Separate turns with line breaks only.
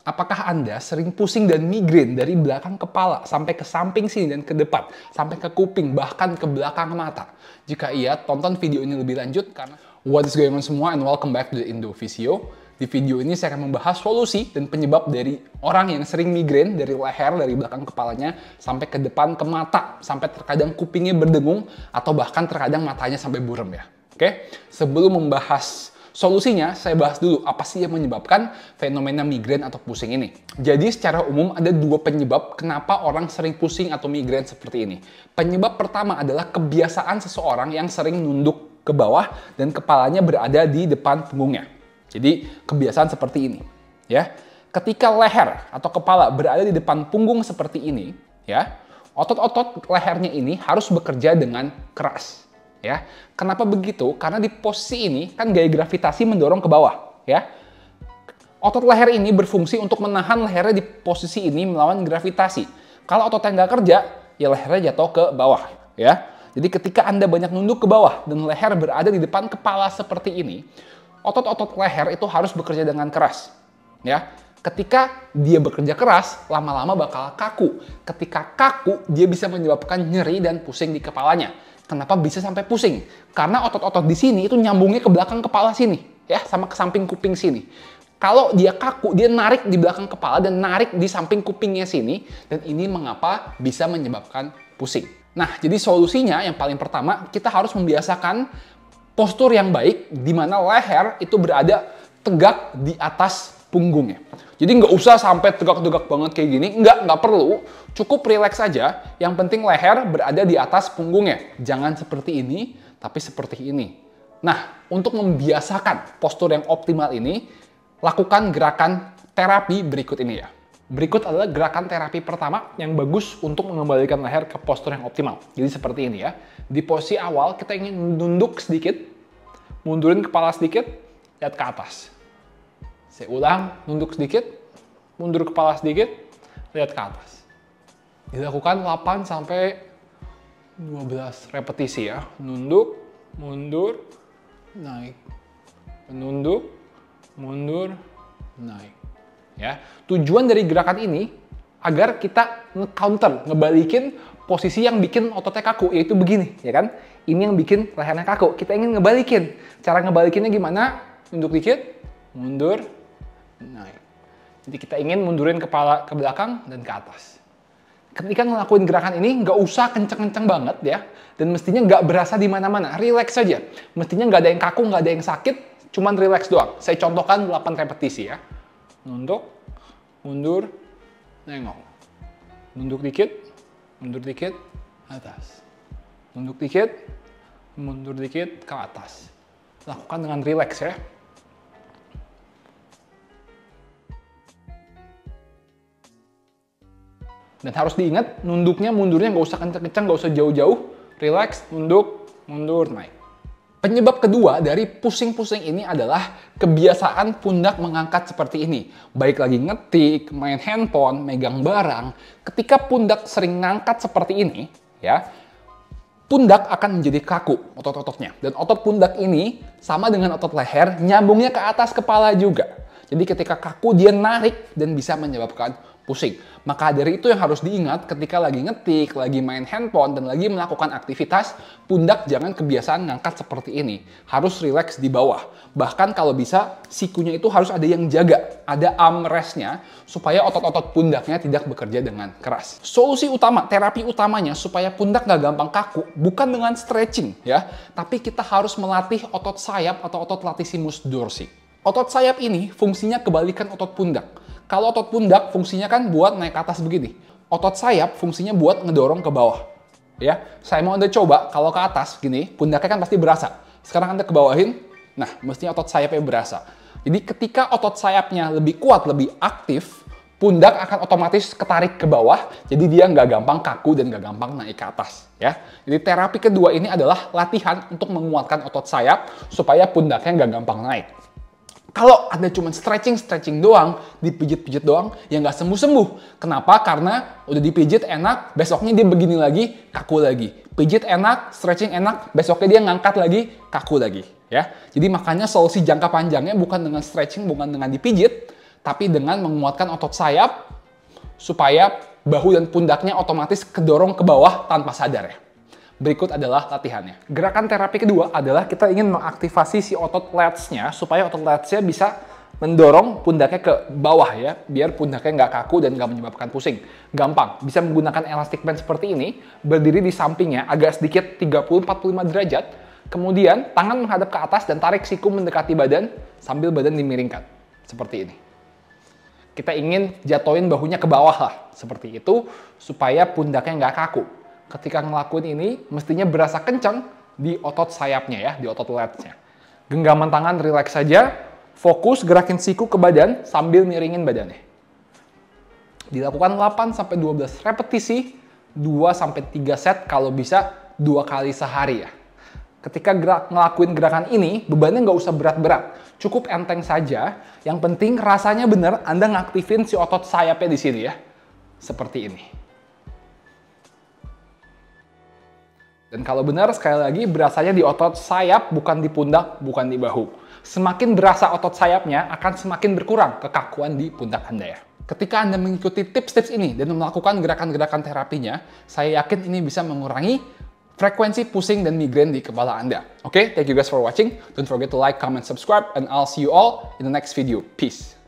Apakah Anda sering pusing dan migrain dari belakang kepala sampai ke samping sini dan ke depan, sampai ke kuping, bahkan ke belakang mata? Jika iya, tonton video ini lebih lanjut karena what is going on semua, and welcome back to the Indovisio. Di video ini saya akan membahas solusi dan penyebab dari orang yang sering migrain dari leher, dari belakang kepalanya, sampai ke depan ke mata, sampai terkadang kupingnya berdengung, atau bahkan terkadang matanya sampai buram ya. Oke? Sebelum membahas solusinya, saya bahas dulu apa sih yang menyebabkan fenomena migrain atau pusing ini. Jadi secara umum ada dua penyebab kenapa orang sering pusing atau migrain seperti ini. Penyebab pertama adalah kebiasaan seseorang yang sering nunduk ke bawah dan kepalanya berada di depan punggungnya. Jadi kebiasaan seperti ini, ya. Ketika leher atau kepala berada di depan punggung seperti ini, ya, otot-otot lehernya ini harus bekerja dengan keras. Ya, kenapa begitu? Karena di posisi ini kan gaya gravitasi mendorong ke bawah, ya. Otot leher ini berfungsi untuk menahan lehernya di posisi ini melawan gravitasi. Kalau ototnya nggak kerja, ya lehernya jatuh ke bawah, ya. Jadi ketika Anda banyak nunduk ke bawah dan leher berada di depan kepala seperti ini, otot-otot leher itu harus bekerja dengan keras, ya. Ketika dia bekerja keras, lama-lama bakal kaku. Ketika kaku, dia bisa menyebabkan nyeri dan pusing di kepalanya. Kenapa bisa sampai pusing? Karena otot-otot di sini itu nyambungnya ke belakang kepala sini, ya, sama ke samping kuping sini. Kalau dia kaku, dia narik di belakang kepala dan narik di samping kupingnya sini, dan ini mengapa bisa menyebabkan pusing. Nah, jadi solusinya yang paling pertama, kita harus membiasakan postur yang baik, di mana leher itu berada tegak di atas punggungnya. Jadi nggak usah sampai tegak-tegak banget kayak gini, nggak perlu, cukup rileks saja. Yang penting leher berada di atas punggungnya. Jangan seperti ini, tapi seperti ini. Nah, untuk membiasakan postur yang optimal ini, lakukan gerakan terapi berikut ini ya. Berikut adalah gerakan terapi pertama yang bagus untuk mengembalikan leher ke postur yang optimal. Jadi seperti ini ya. Di posisi awal kita ingin nunduk sedikit, mundurin kepala sedikit, lihat ke atas. Saya ulang, nunduk sedikit, mundur kepala sedikit, lihat ke atas. Dilakukan 8 sampai 12 repetisi ya. Nunduk, mundur, naik. Menunduk, mundur, naik. Ya. Tujuan dari gerakan ini agar kita nge-counter, ngebalikin posisi yang bikin ototnya kaku, yaitu begini, ya kan? Ini yang bikin lehernya kaku. Kita ingin ngebalikin. Cara ngebalikinnya gimana? Nunduk dikit, mundur, naik. Jadi kita ingin mundurin kepala ke belakang dan ke atas. Ketika ngelakuin gerakan ini, nggak usah kenceng-kenceng banget ya. Dan mestinya nggak berasa di mana-mana. Relax saja. Mestinya nggak ada yang kaku, nggak ada yang sakit. Cuman relax doang. Saya contohkan 8 repetisi ya. Nunduk, mundur, nengok. Nunduk dikit, mundur dikit, atas. Nunduk dikit, mundur dikit, ke atas. Lakukan dengan relax ya. Dan harus diingat, nunduknya, mundurnya nggak usah kenceng-kenceng, nggak usah jauh-jauh. Relax, nunduk, mundur, naik. Penyebab kedua dari pusing-pusing ini adalah kebiasaan pundak mengangkat seperti ini. Baik lagi ngetik, main handphone, megang barang. Ketika pundak sering ngangkat seperti ini, ya, pundak akan menjadi kaku otot-ototnya. Dan otot pundak ini sama dengan otot leher, nyambungnya ke atas kepala juga. Jadi ketika kaku, dia narik dan bisa menyebabkan pusing. Maka dari itu yang harus diingat ketika lagi ngetik, lagi main handphone, dan lagi melakukan aktivitas, pundak jangan kebiasaan ngangkat seperti ini. Harus relax di bawah. Bahkan kalau bisa, sikunya itu harus ada yang jaga. Ada armrestnya, supaya otot-otot pundaknya tidak bekerja dengan keras. Solusi utama, terapi utamanya supaya pundak nggak gampang kaku, bukan dengan stretching ya, tapi kita harus melatih otot sayap atau otot latissimus dorsi. Otot sayap ini fungsinya kebalikan otot pundak. Kalau otot pundak fungsinya kan buat naik ke atas begini. Otot sayap fungsinya buat ngedorong ke bawah. Ya, saya mau Anda coba kalau ke atas gini, pundaknya kan pasti berasa. Sekarang Anda ke bawahin, nah mestinya otot sayapnya berasa. Jadi ketika otot sayapnya lebih kuat, lebih aktif, pundak akan otomatis ketarik ke bawah, jadi dia nggak gampang kaku dan nggak gampang naik ke atas. Ya, jadi terapi kedua ini adalah latihan untuk menguatkan otot sayap supaya pundaknya nggak gampang naik. Kalau Anda cuma stretching doang, dipijit-pijit doang, ya nggak sembuh-sembuh. Kenapa? Karena udah dipijit enak, besoknya dia begini lagi, kaku lagi. Pijit enak, stretching enak, besoknya dia ngangkat lagi, kaku lagi. Ya, jadi makanya solusi jangka panjangnya bukan dengan stretching, bukan dengan dipijit, tapi dengan menguatkan otot sayap supaya bahu dan pundaknya otomatis kedorong ke bawah tanpa sadar ya. Berikut adalah latihannya. Gerakan terapi kedua adalah kita ingin mengaktifasi si otot lats-nya supaya otot lats-nya bisa mendorong pundaknya ke bawah ya, biar pundaknya nggak kaku dan nggak menyebabkan pusing. Gampang, bisa menggunakan elastic band seperti ini, berdiri di sampingnya agak sedikit 30-45 derajat, kemudian tangan menghadap ke atas dan tarik siku mendekati badan sambil badan dimiringkan. Seperti ini. Kita ingin jatuhin bahunya ke bawah lah, seperti itu, supaya pundaknya nggak kaku. Ketika ngelakuin ini, mestinya berasa kencang di otot sayapnya ya, di otot lats-nya. Genggaman tangan rileks saja, fokus gerakin siku ke badan sambil miringin badannya. Dilakukan 8-12 repetisi, 2-3 set kalau bisa 2 kali sehari ya. Ketika ngelakuin gerakan ini, bebannya nggak usah berat-berat. Cukup enteng saja, yang penting rasanya bener Anda ngaktifin si otot sayapnya di sini ya. Seperti ini. Dan kalau benar, sekali lagi berasanya di otot sayap, bukan di pundak, bukan di bahu. Semakin berasa otot sayapnya, akan semakin berkurang kekakuan di pundak Anda ya. Ketika Anda mengikuti tips-tips ini dan melakukan gerakan-gerakan terapinya, saya yakin ini bisa mengurangi frekuensi pusing dan migrain di kepala Anda. Oke, thank you guys for watching. Don't forget to like, comment, subscribe, and I'll see you all in the next video. Peace.